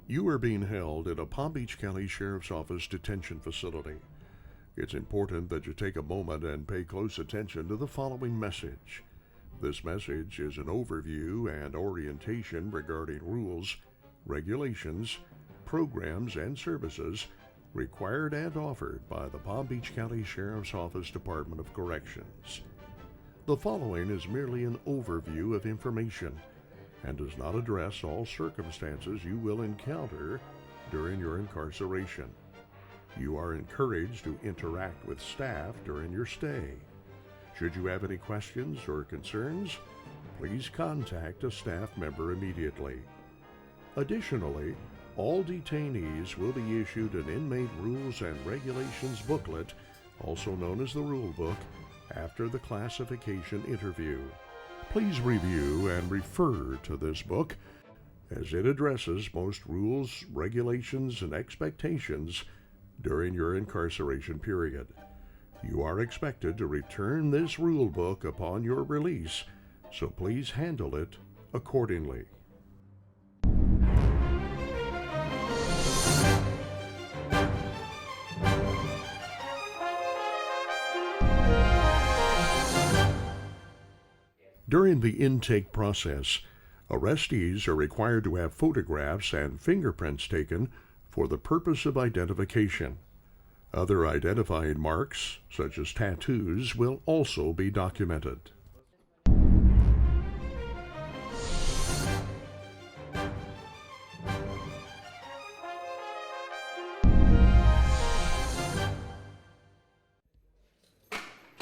You are being held in a Palm Beach County Sheriff's Office detention facility. It's important that you take a moment and pay close attention to the following message. This message is an overview and orientation regarding rules, regulations, programs, and services required and offered by the Palm Beach County Sheriff's Office Department of Corrections. The following is merely an overview of information and does not address all circumstances you will encounter during your incarceration. You are encouraged to interact with staff during your stay. Should you have any questions or concerns, please contact a staff member immediately. Additionally, all detainees will be issued an Inmate Rules and Regulations booklet, also known as the Rule Book, after the classification interview. Please review and refer to this book as it addresses most rules, regulations, and expectations during your incarceration period. You are expected to return this rule book upon your release, so please handle it accordingly. During the intake process, arrestees are required to have photographs and fingerprints taken for the purpose of identification. Other identifying marks, such as tattoos, will also be documented.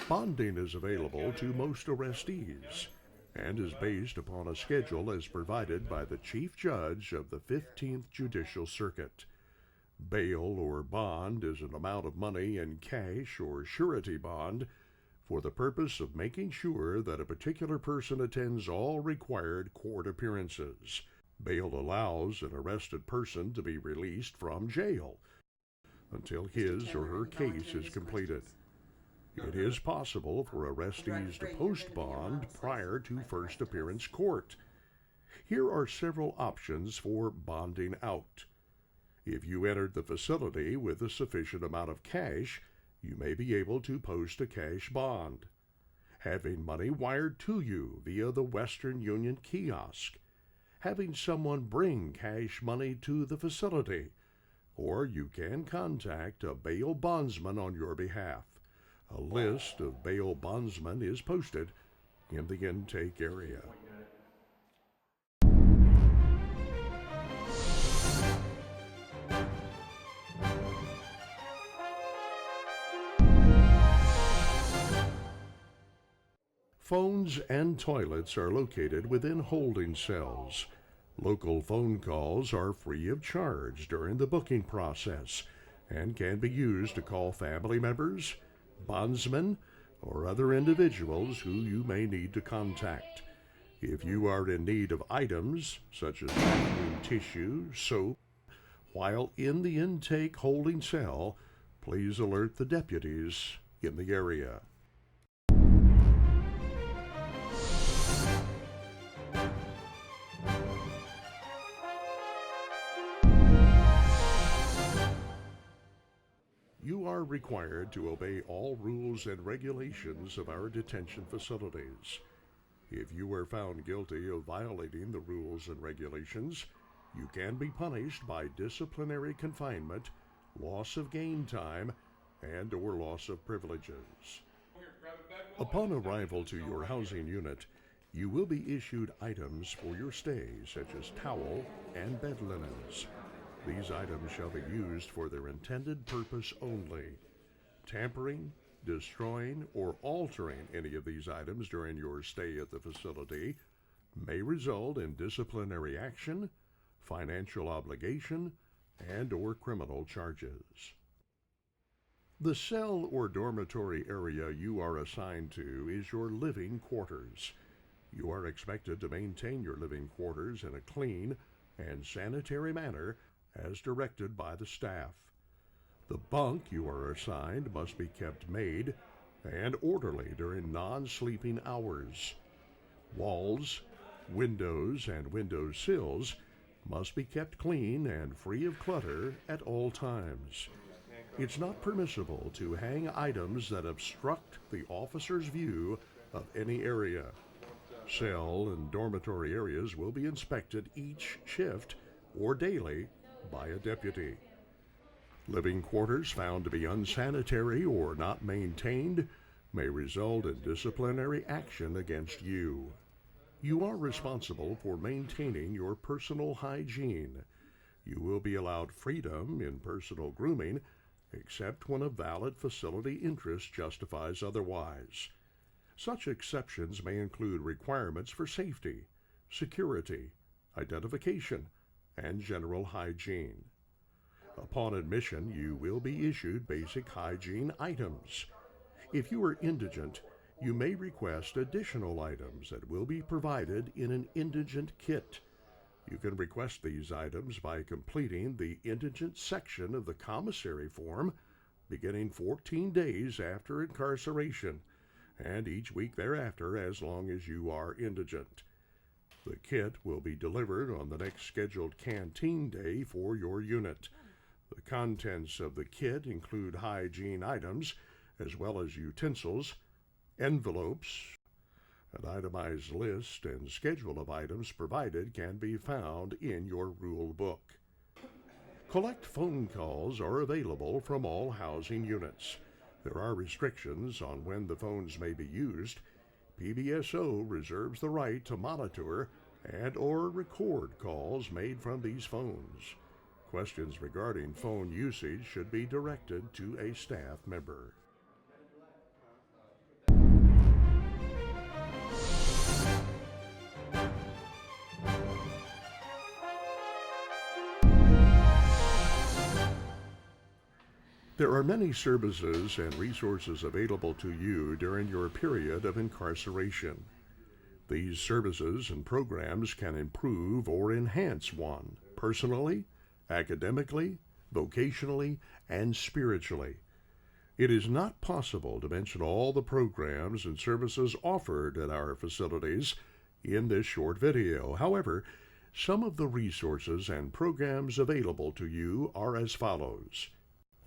Bonding is available to most arrestees and is based upon a schedule as provided by the Chief Judge of the 15th Judicial Circuit. Bail or bond is an amount of money in cash or surety bond for the purpose of making sure that a particular person attends all required court appearances. Bail allows an arrested person to be released from jail until his or her case is completed. It is possible for arrestees to post bond prior to first appearance court. Here are several options for bonding out. If you entered the facility with a sufficient amount of cash, you may be able to post a cash bond. Having money wired to you via the Western Union kiosk. Having someone bring cash money to the facility. Or you can contact a bail bondsman on your behalf. A list of bail bondsmen is posted in the intake area. Phones and toilets are located within holding cells. Local phone calls are free of charge during the booking process and can be used to call family members, bondsmen, or other individuals who you may need to contact. If you are in need of items such as bathroom tissue, soap, while in the intake holding cell, please alert the deputies in the area. You are required to obey all rules and regulations of our detention facilities. If you are found guilty of violating the rules and regulations, you can be punished by disciplinary confinement, loss of gain time, and/or loss of privileges. Upon arrival to your housing unit, you will be issued items for your stay, such as towel and bed linens. These items shall be used for their intended purpose only. Tampering, destroying, or altering any of these items during your stay at the facility may result in disciplinary action, financial obligation, and/or criminal charges. The cell or dormitory area you are assigned to is your living quarters. You are expected to maintain your living quarters in a clean and sanitary manner as directed by the staff. The bunk you are assigned must be kept made and orderly during non-sleeping hours. Walls, windows, and window sills must be kept clean and free of clutter at all times. It's not permissible to hang items that obstruct the officer's view of any area. Cell and dormitory areas will be inspected each shift or daily by a deputy. Living quarters found to be unsanitary or not maintained may result in disciplinary action against you. You are responsible for maintaining your personal hygiene. You will be allowed freedom in personal grooming, except when a valid facility interest justifies otherwise. Such exceptions may include requirements for safety, security, identification, and general hygiene. Upon admission, you will be issued basic hygiene items. If you are indigent, you may request additional items that will be provided in an indigent kit. You can request these items by completing the indigent section of the commissary form beginning 14 days after incarceration, and each week thereafter as long as you are indigent. The kit will be delivered on the next scheduled canteen day for your unit. The contents of the kit include hygiene items as well as utensils, envelopes. An itemized list and schedule of items provided can be found in your rule book. Collect phone calls are available from all housing units. There are restrictions on when the phones may be used. PBSO reserves the right to monitor and/or record calls made from these phones. Questions regarding phone usage should be directed to a staff member. There are many services and resources available to you during your period of incarceration. These services and programs can improve or enhance one personally, academically, vocationally, and spiritually. It is not possible to mention all the programs and services offered at our facilities in this short video. However, some of the resources and programs available to you are as follows.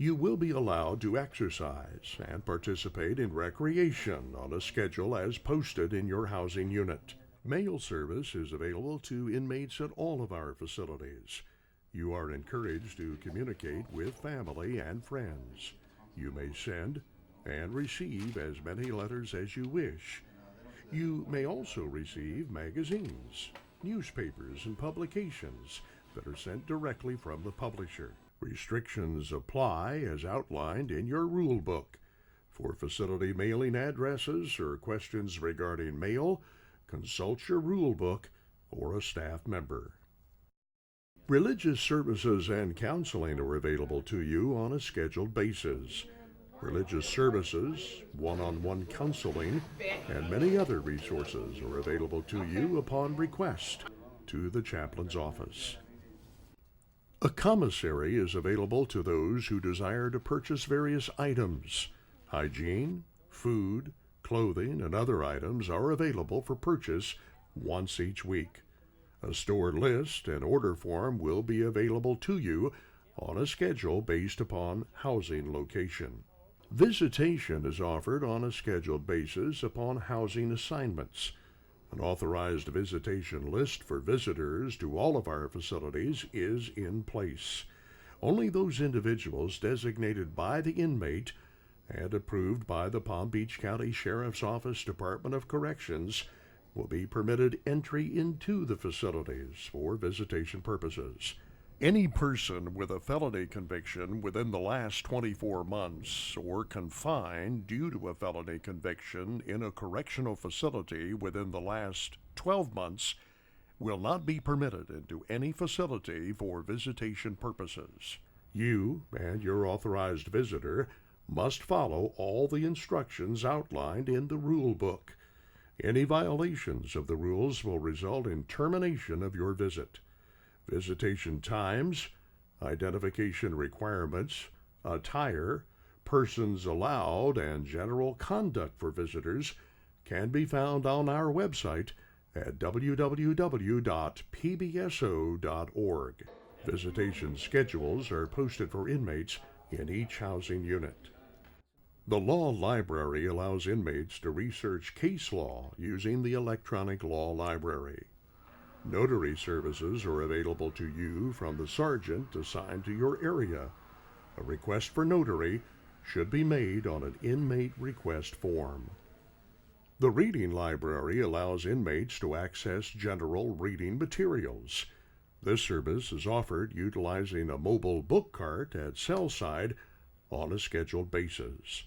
You will be allowed to exercise and participate in recreation on a schedule as posted in your housing unit. Mail service is available to inmates at all of our facilities. You are encouraged to communicate with family and friends. You may send and receive as many letters as you wish. You may also receive magazines, newspapers, and publications that are sent directly from the publisher. Restrictions apply as outlined in your rule book. For facility mailing addresses or questions regarding mail, consult your rule book or a staff member. Religious services and counseling are available to you on a scheduled basis. Religious services, one-on-one counseling, and many other resources are available to you upon request to the chaplain's office. A commissary is available to those who desire to purchase various items. Hygiene, food, clothing, and other items are available for purchase once each week. A store list and order form will be available to you on a schedule based upon housing location. Visitation is offered on a scheduled basis upon housing assignments. An authorized visitation list for visitors to all of our facilities is in place. Only those individuals designated by the inmate and approved by the Palm Beach County Sheriff's Office Department of Corrections will be permitted entry into the facilities for visitation purposes. Any person with a felony conviction within the last 24 months or confined due to a felony conviction in a correctional facility within the last 12 months will not be permitted into any facility for visitation purposes. You and your authorized visitor must follow all the instructions outlined in the rule book. Any violations of the rules will result in termination of your visit. Visitation times, identification requirements, attire, persons allowed, and general conduct for visitors can be found on our website at www.pbso.org. Visitation schedules are posted for inmates in each housing unit. The Law Library allows inmates to research case law using the electronic law library. Notary services are available to you from the sergeant assigned to your area. A request for notary should be made on an inmate request form. The Reading Library allows inmates to access general reading materials. This service is offered utilizing a mobile book cart at cell side on a scheduled basis.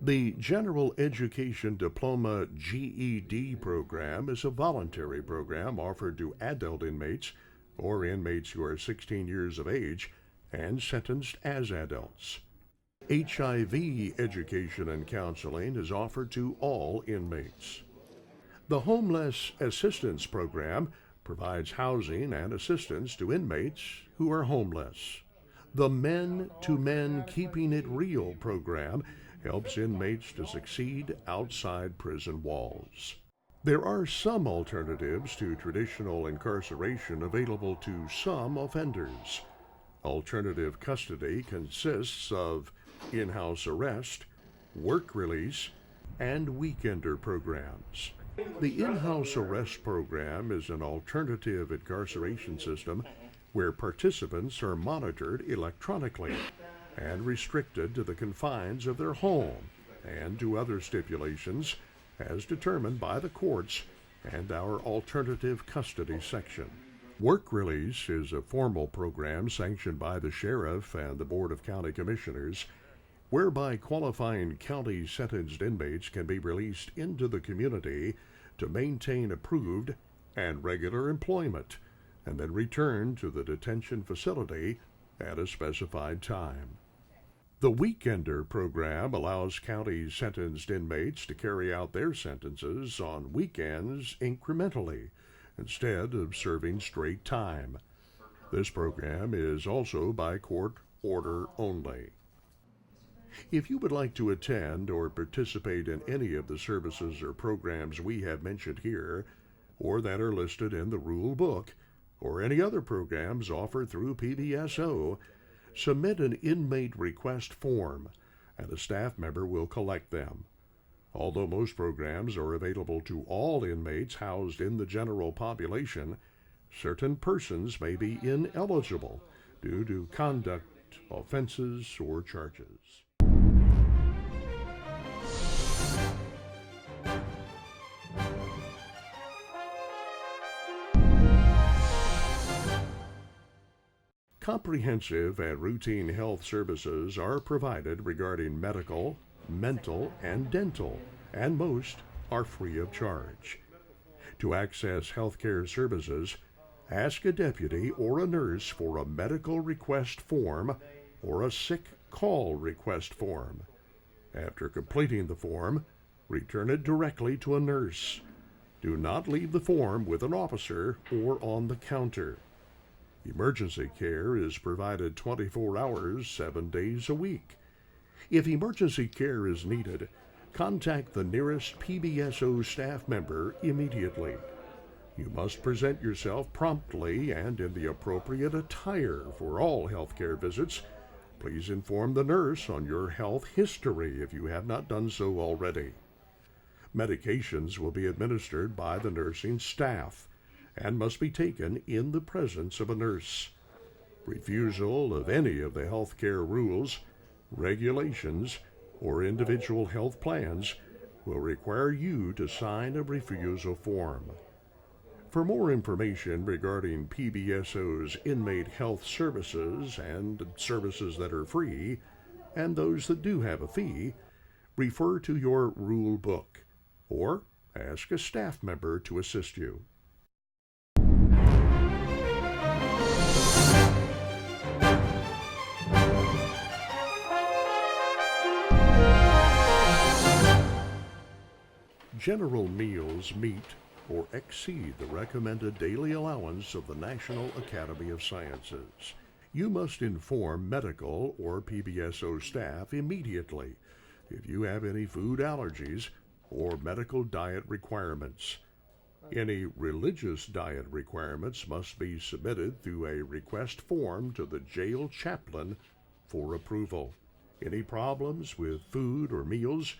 The General Education Diploma GED program is a voluntary program offered to adult inmates or inmates who are 16 years of age and sentenced as adults. HIV education and counseling is offered to all inmates. The Homeless Assistance Program provides housing and assistance to inmates who are homeless. The Men to Men Keeping It Real program helps inmates to succeed outside prison walls. There are some alternatives to traditional incarceration available to some offenders. Alternative custody consists of in-house arrest, work release, and weekender programs. The in-house arrest program is an alternative incarceration system where participants are monitored electronically and restricted to the confines of their home and to other stipulations as determined by the courts and our alternative custody section. Work release is a formal program sanctioned by the sheriff and the Board of County Commissioners, whereby qualifying county sentenced inmates can be released into the community to maintain approved and regular employment and then return to the detention facility at a specified time. The Weekender program allows county sentenced inmates to carry out their sentences on weekends incrementally instead of serving straight time. This program is also by court order only. If you would like to attend or participate in any of the services or programs we have mentioned here, or that are listed in the rule book, or any other programs offered through PBSO, submit an inmate request form, and a staff member will collect them. Although most programs are available to all inmates housed in the general population, certain persons may be ineligible due to conduct offenses or charges. Comprehensive and routine health services are provided regarding medical, mental, and dental, and most are free of charge. To access healthcare services, ask a deputy or a nurse for a medical request form or a sick call request form. After completing the form, return it directly to a nurse. Do not leave the form with an officer or on the counter. Emergency care is provided 24 hours, 7 days a week. If emergency care is needed, contact the nearest PBSO staff member immediately. You must present yourself promptly and in the appropriate attire for all healthcare visits. Please inform the nurse on your health history if you have not done so already. Medications will be administered by the nursing staff and must be taken in the presence of a nurse. Refusal of any of the healthcare rules, regulations, or individual health plans will require you to sign a refusal form. For more information regarding PBSO's inmate health services and services that are free, and those that do have a fee, refer to your rule book or ask a staff member to assist you. General meals meet or exceed the recommended daily allowance of the National Academy of Sciences. You must inform medical or PBSO staff immediately if you have any food allergies or medical diet requirements. Any religious diet requirements must be submitted through a request form to the jail chaplain for approval. Any problems with food or meals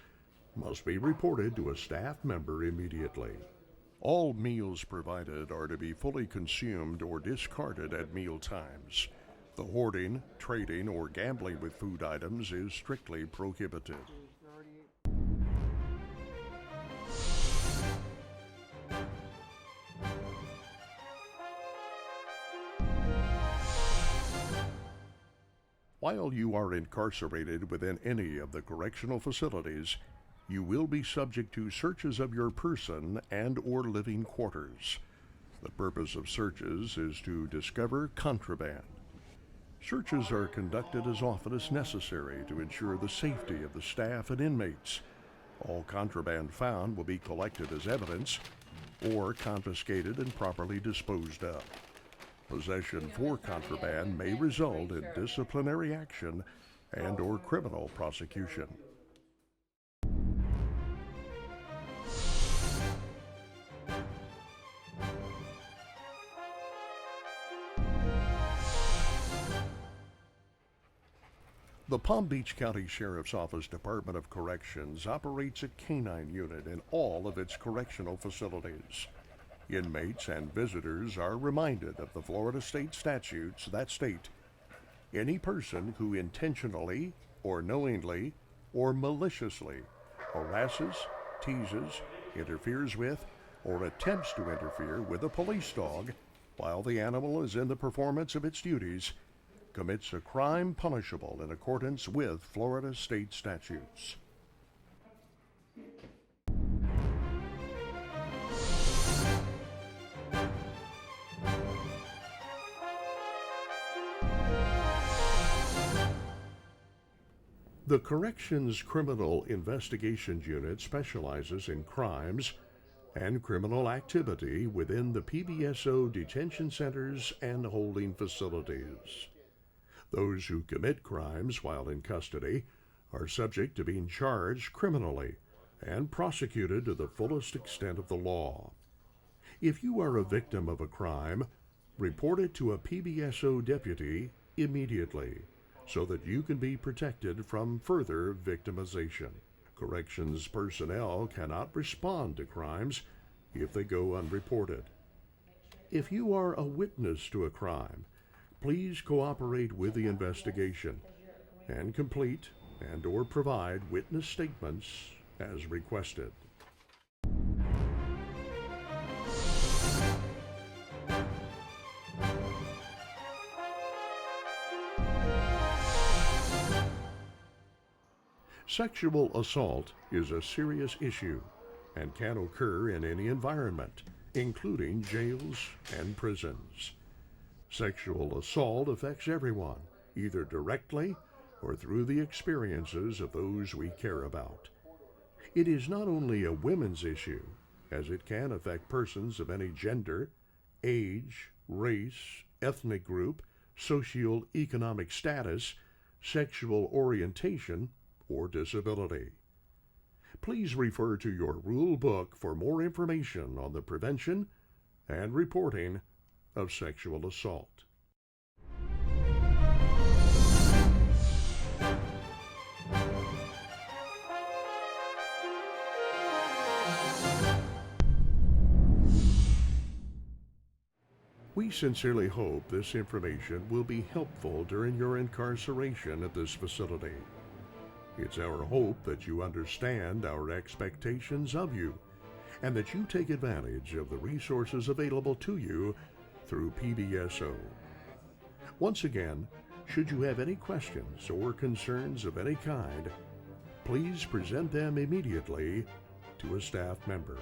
must be reported to a staff member immediately. All meals provided are to be fully consumed or discarded at meal times. The hoarding, trading, or gambling with food items is strictly prohibited. While you are incarcerated within any of the correctional facilities, you will be subject to searches of your person and or living quarters. The purpose of searches is to discover contraband. Searches are conducted as often as necessary to ensure the safety of the staff and inmates. All contraband found will be collected as evidence or confiscated and properly disposed of. Possession for contraband may result in disciplinary action and or criminal prosecution. The Palm Beach County Sheriff's Office Department of Corrections operates a canine unit in all of its correctional facilities. Inmates and visitors are reminded of the Florida state statutes that state, any person who intentionally or knowingly or maliciously harasses, teases, interferes with, or attempts to interfere with a police dog while the animal is in the performance of its duties commits a crime punishable in accordance with Florida state statutes. The Corrections Criminal Investigations Unit specializes in crimes and criminal activity within the PBSO detention centers and holding facilities. Those who commit crimes while in custody are subject to being charged criminally and prosecuted to the fullest extent of the law. If you are a victim of a crime, report it to a PBSO deputy immediately so that you can be protected from further victimization. Corrections personnel cannot respond to crimes if they go unreported. If you are a witness to a crime, please cooperate with the investigation and complete and or provide witness statements as requested. Sexual assault is a serious issue and can occur in any environment, including jails and prisons. Sexual assault affects everyone, either directly or through the experiences of those we care about. It is not only a women's issue, as it can affect persons of any gender, age, race, ethnic group, socio-economic status, sexual orientation, or disability. Please refer to your rule book for more information on the prevention and reporting of sexual assault. We sincerely hope this information will be helpful during your incarceration at this facility. It's our hope that you understand our expectations of you and that you take advantage of the resources available to you through PBSO. Once again, should you have any questions or concerns of any kind, please present them immediately to a staff member.